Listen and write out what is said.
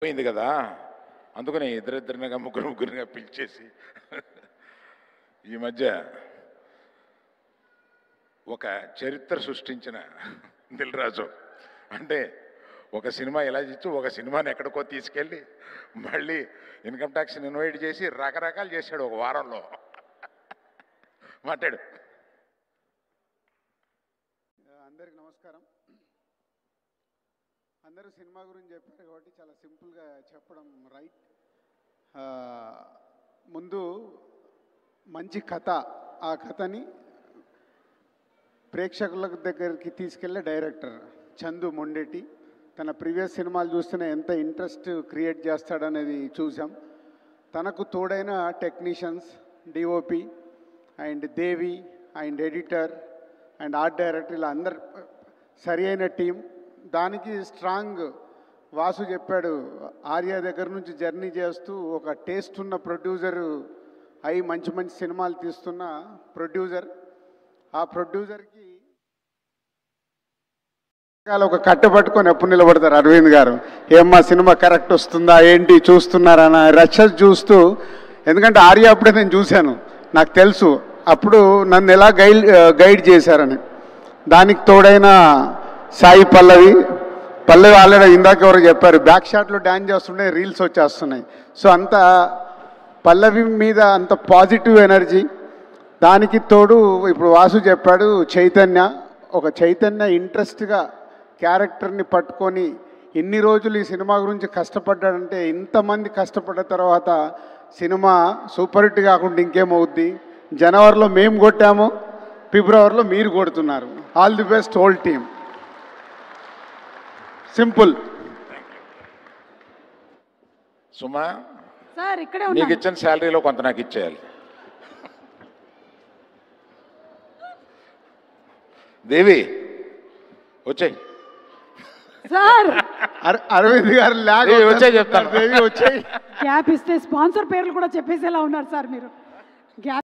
పోయింది కదా, అందుకని ఇద్దరిద్దరినిగా ముగ్గురిగా పిలిచేసి ఈ మధ్య ఒక చరిత్ర సృష్టించిన దిల్ రాజు అంటే ఒక సినిమా ఇలా ఇచ్చి ఒక సినిమాని ఎక్కడికో తీసుకెళ్ళి మళ్ళీ ఇన్కమ్ ట్యాక్స్ని ఇన్వైట్ చేసి రకరకాలు చేశాడు ఒక వారంలో. మాట్లాడు. అందరికి నమస్కారం. అందరూ సినిమా గురించి చెప్పారు కాబట్టి చాలా సింపుల్గా చెప్పడం రైట్. ముందు మంచి కథ, ఆ కథని ప్రేక్షకుల దగ్గరికి తీసుకెళ్ళే డైరెక్టర్ చందు మొండెటి. తన ప్రీవియస్ సినిమాలు చూస్తేనే ఎంత ఇంట్రెస్ట్ క్రియేట్ చేస్తాడనేది చూసాం. తనకు తోడైన technicians, DOP and Devi and editor and art director, ఇలా అందరు సరి అయిన టీం. దానికి స్ట్రాంగ్ వాసు చెప్పాడు, ఆర్య దగ్గర నుంచి జర్నీ చేస్తూ ఒక టేస్ట్ ఉన్న ప్రొడ్యూసరు అయి మంచి మంచి సినిమాలు తీస్తున్న ప్రొడ్యూసర్. ఆ ప్రొడ్యూసర్కి ఒక కట్టె పట్టుకొని ఎప్పుడు నిలబడతారు అరవింద్ గారు, ఏమ్మా సినిమా కరెక్ట్ వస్తుందా ఏంటి చూస్తున్నారన్న రచ్చ చూస్తూ. ఎందుకంటే ఆర్య అప్పుడే నేను చూశాను, నాకు తెలుసు అప్పుడు నన్ను ఎలా గైడ్ చేశారని. దానికి తోడైన సాయి పల్లవి ఆల్రెడీ ఇందాక ఎవరు చెప్పారు, బ్యాక్ షాట్లో డ్యాన్స్ చేస్తుంటే రీల్స్ వచ్చేస్తున్నాయి. సో అంత పల్లవి మీద అంత పాజిటివ్ ఎనర్జీ. దానికి తోడు ఇప్పుడు వాసు చెప్పాడు చైతన్య ఇంట్రెస్ట్గా క్యారెక్టర్ని పట్టుకొని ఇన్ని రోజులు ఈ సినిమా గురించి కష్టపడ్డాడంటే, ఇంతమంది కష్టపడ్డ తర్వాత సినిమా సూపర్ హిట్ కాకుండా ఇంకేమవుద్ది. జనవరిలో మేము కొట్టాము, ఫిబ్రవరిలో మీరు కొడుతున్నారు. All the best whole team. Simple. Suma sir ఇక్కడే నీకు ఇచ్చిన శాలరీలో కొంత నాకు ఇచ్చేయాలి. దేవి వచ్చాయి సార్. అరవింద్ గారు వచ్చాయి చెప్తాను. దేవి వచ్చాయి. గ్యాప్ ఇస్తే స్పాన్సర్ పేర్లు కూడా చెప్పేసేలా ఉన్నారు సార్ మీరు. గ్యాప్